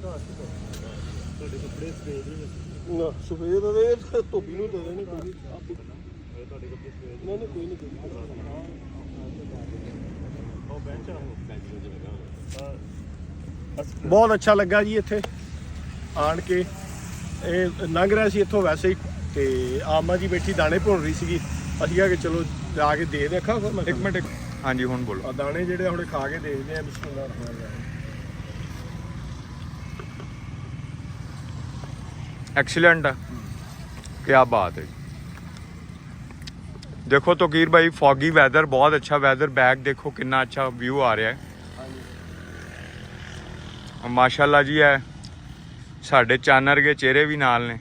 ਤੁਹਾਡੇ ਕੱਪੜੇ ਸਫੇਦ ਨਹੀਂ ਨਾ ਸਫੇਦ ਦੇ ਧੋਬੀ ਨੂੰ ਦੇ ਦੇਣੇ ਕੋਈ ਤੁਹਾਡੇ ਕੱਪੜੇ ਸਫੇਦ ਨਹੀਂ ਕੋਈ ਨਹੀਂ ਉਹ ਬੈਂਚ ਆ ਬਹੁਤ ਅੱਛਾ ਲੱਗਾ ਜੀ ਇੱਥੇ ਆਣ ਕੇ। ਇਹ ਲੰਘ ਰਿਹਾ ਸੀ ਇੱਥੋਂ ਵੈਸੇ ਹੀ ਤੇ ਆਮਾ ਜੀ ਬੈਠੀ ਦਾਣੇ ਭੁੰਨ ਰਹੀ ਸੀਗੀ। ਅਸੀਂ ਕਿਹਾ ਕਿ ਚਲੋ ਜਾ ਕੇ ਦੇਖਦੇ ਅੱਖਾਂ ਇੱਕ ਮਿੰਟ ਹਾਂਜੀ ਹੁਣ ਬੋਲੋ। ਦਾਣੇ ਜਿਹੜੇ ਹੁਣ ਖਾ ਕੇ ਦੇਖਦੇ ਆ ਬਿਸਮਿਲ੍ਲਾਹ ਰਹਿਮਾਨ ਰਹੀਮ। एक्सीलेंट है, क्या बात है। देखो तोकीर भाई फॉगी वैदर, बहुत अच्छा वैदर, बैक देखो कितना अच्छा व्यू आ रहा है माशाल्लाह जी। है साढ़े चानर के चेहरे भी नाल ने।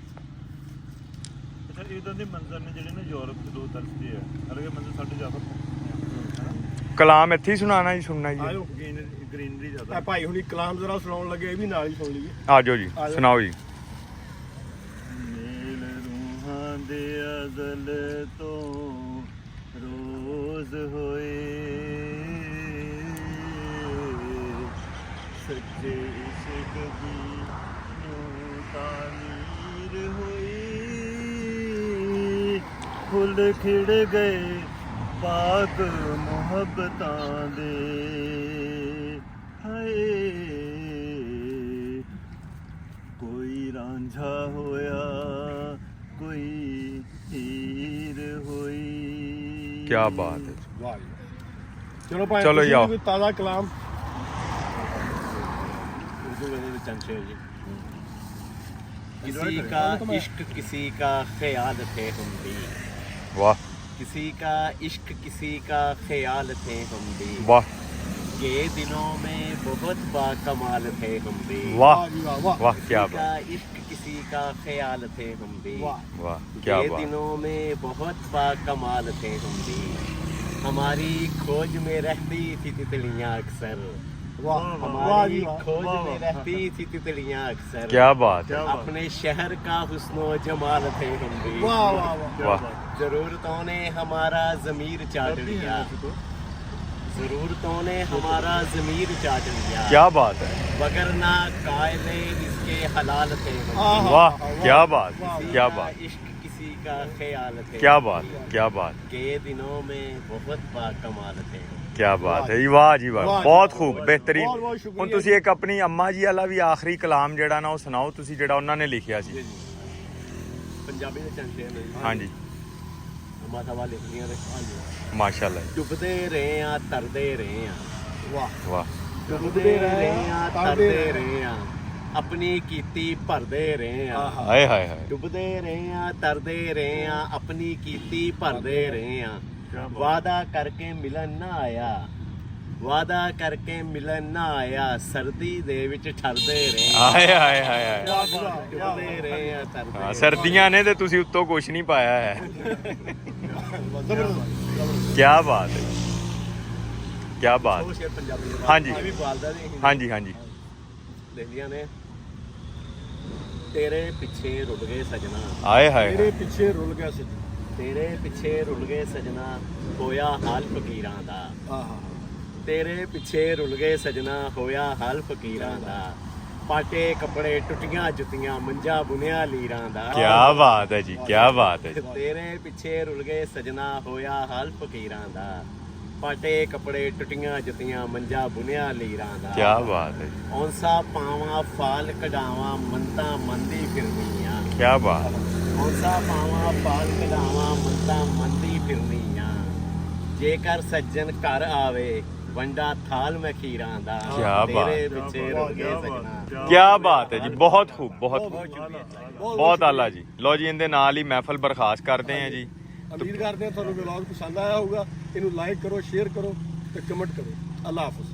ਅੱਛਾ ਇਦਾਂ ਦੇ ਮੰਜ਼ਰ ਨੇ ਜਿਹੜੇ ਨੇ ਯੂਰਪ ਦੇ ਲੋਕ ਦੱਸਦੇ ਆ, ਅਲੱਗ ਮੰਜ਼ਰ ਸਾਡੇ ਜ਼ਿਆਦਾ कलाम इत्थे ही सुनाना जी, सुनना जी। ਆਇਓ ਗ੍ਰੀਨਰੀ ਜ਼ਿਆਦਾ। ਭਾਈ ਹੁਣੀ ਕਲਾਮ ਜ਼ਰਾ ਸੁਣਾਉਣ ਲੱਗੇ, ਇਹ ਵੀ ਨਾਲ ਹੀ ਸੁਣ ਲਈਏ। आ जाओ जी, सुनाओ जी। ਦੇ ਅਜ਼ਲ ਤੋਂ ਰੋਜ਼ ਹੋਏ ਸੱਚੇ ਇਸ਼ਕ ਦੀ ਨੂੰ ਤਾਮੀਰ ਹੋਈ, ਫੁੱਲ ਖਿੜ ਗਏ ਪਾਕ ਮੁਹੱਬਤਾਂ ਦੇ ਹਾਏ, ਕੋਈ ਰਾਂਝਾ ਹੋਇਆ कोई हीर हुई। क्या बात है। वाह चलो भाई, चलो जाओ। कोई ताज़ा कलाम किसी का इश्क किसी का ख्याल थे हम भी, वाह किसी का इश्क किसी का ख्याल थे हम भी, वाह के दिनों में बहुत बाकमाल थे हम भी, वाह वाह वाह वाह क्या किसी का बात, इश्क किसी का ख्याल थे हम भी, वाह क्या के बात। दिनों में बहुत बाकमाल थे हम भी, हमारी खोज में रहती थी तितलियां अक्सर, वाह हमारी वाह खोज में रहती थी तितलियां अक्सर, क्या बात है। अपने शहर का हुस्नो जमाल थे हम भी, वाह वाह वाह जरूरतों ने हमारा ज़मीर चाट लिया, जरूरतों ने हमारा ज़मीर चाट लिया, क्या बात है। वगरना कायले इसके हलाल थे हम भी, आहा, वाह क्या बात, किसी क्या का बात, इश्क किसी का ख्याल थे क्या हम बात, भी, क्या बात, के दिनों में बहुत बाकमाल थे हम भी। क्या बात है जी। वाह जी वाह, वाह, बहुत वाह, खूब, वाह, बेहतरीन। बहुत बहुत शुक्रिया ਹੁਣ ਤੁਸੀਂ ਇੱਕ ਆਪਣੀ ਅੰਮਾ ਜੀ ਵਾਲਾ ਵੀ ਆਖਰੀ ਕਲਾਮ ਜਿਹੜਾ ਨਾ ਉਹ ਸੁਣਾਓ ਤੁਸੀਂ, ਜਿਹੜਾ ਉਹਨਾਂ ਨੇ ਲਿਖਿਆ ਸੀ। पंजाबी में चलते हैं ਹਾਂਜੀ माता वाले लिखदियां ने, माशाल्लाह जी, डुबदे रहे हैं तरदे रहे हैं, वाह वाह डुबदे रहे हैं तरदे रहे हैं, अपनी कीती भरदे रहे हैं, हाय हाय हाय, डुबदे रहे हैं तरदे रहे हैं, अपनी कीती भरदे रहे हैं, वादा करके मिलन ना आया, वादा करके मिलन ना आया, सर्दी दे विच ठरदे रहे हैं, ਹਾਏ ਹਾਏ ਹਾਏ ਹਾਏ। डुबदे रहे हैं तरदे ਹਾਂ, ਸਰਦੀਆਂ ਨੇ ਤੇ ਤੁਸੀਂ ਉੱਤੋਂ ਕੁਝ ਨਹੀਂ ਪਾਇਆ ਹੈ। क्या बात है, क्या बात। ਉਹ ਸ਼ੇਰ ਪੰਜਾਬੀ ਦੇ ਹਾਂਜੀ। ਇਹ ਵੀ ਬਾਲਦਾ ਦੇ ਹਾਂਜੀ ਹਾਂਜੀ ਲਿਖਦੀਆਂ ਨੇ, ਤੇਰੇ ਪਿੱਛੇ ਰੁੱਲ ਗਏ ਸਜਣਾ, ਹਾਏ ਹਾਏ ਮੇਰੇ ਪਿੱਛੇ ਰੁੱਲ ਗਿਆ ਸੀ। ਤੇਰੇ ਪਿੱਛੇ ਰੁੱਲ ਗਏ ਸਜਣਾ, ਹੋਇਆ ਹਾਲ ਫਕੀਰਾਂ ਦਾ, ਆਹਾ ਤੇਰੇ ਪਿੱਛੇ ਰੁੱਲ ਗਏ ਸਜਣਾ, ਹੋਇਆ ਹਾਲ ਫਕੀਰਾਂ ਦਾ, ਪਾਟੇ ਕੱਪੜੇ ਟੁੱਟੀਆਂ ਜੁੱਤੀਆਂ, ਮੰਜਾ ਬੁਨਿਆ ਲੀਰਾਂ ਦਾ, क्या बात है जी, क्या बात है जी। ਤੇਰੇ ਪਿੱਛੇ ਰੁੱਲ ਗਏ ਸਜਣਾ, ਹੋਇਆ ਹਾਲ ਫਕੀਰਾਂ ਦਾ, ਪਾਟੇ ਕੱਪੜੇ ਟੁੱਟੀਆਂ ਜੁੱਤੀਆਂ, ਮੰਜਾ ਬੁਨਿਆ ਲੀਰਾਂ ਦਾ, क्या बात है जी, ਔਂਸਾ ਪਾਵਾਂ ਫਾਲ ਕਢਾਵਾਂ, ਮੰਤਾਂ ਮੰਦੀ ਫਿਰਨੀਆਂ, क्या बात, ਔਂਸਾ ਪਾਵਾਂ ਫਾਲ ਕਢਾਵਾਂ, ਮੰਤਾਂ ਮੰਦੀ ਫਿਰਨੀਆਂ, ਜੇਕਰ ਸੱਜਣ ਘਰ ਆਵੇ, ਵੰਡਾ ਥਾਲ ਮੈਂ ਖੀਰਾਂ ਦਾ, ਕਿਆ ਬਾਤ। ਤੇਰੇ ਪਿੱਛੇ ਰੁੱਲ ਗਏ ਸਜਣਾ। क्या बात है जी, बहुत खूब, बहुत बहुत आला जी। लो जी इनके नाल ही महफल बर्खास्त करते हैं जी। ਉਮੀਦ ਕਰਦੇ ਹਾਂ ਤੁਹਾਨੂੰ ਵਲੌਗ ਪਸੰਦ ਆਇਆ ਹੋਊਗਾ। ਇਹਨੂੰ ਲਾਈਕ ਕਰੋ, ਸ਼ੇਅਰ ਕਰੋ ਤੇ ਕਮੈਂਟ ਕਰੋ। ਅੱਲਾ ਹਾਫਿਜ਼।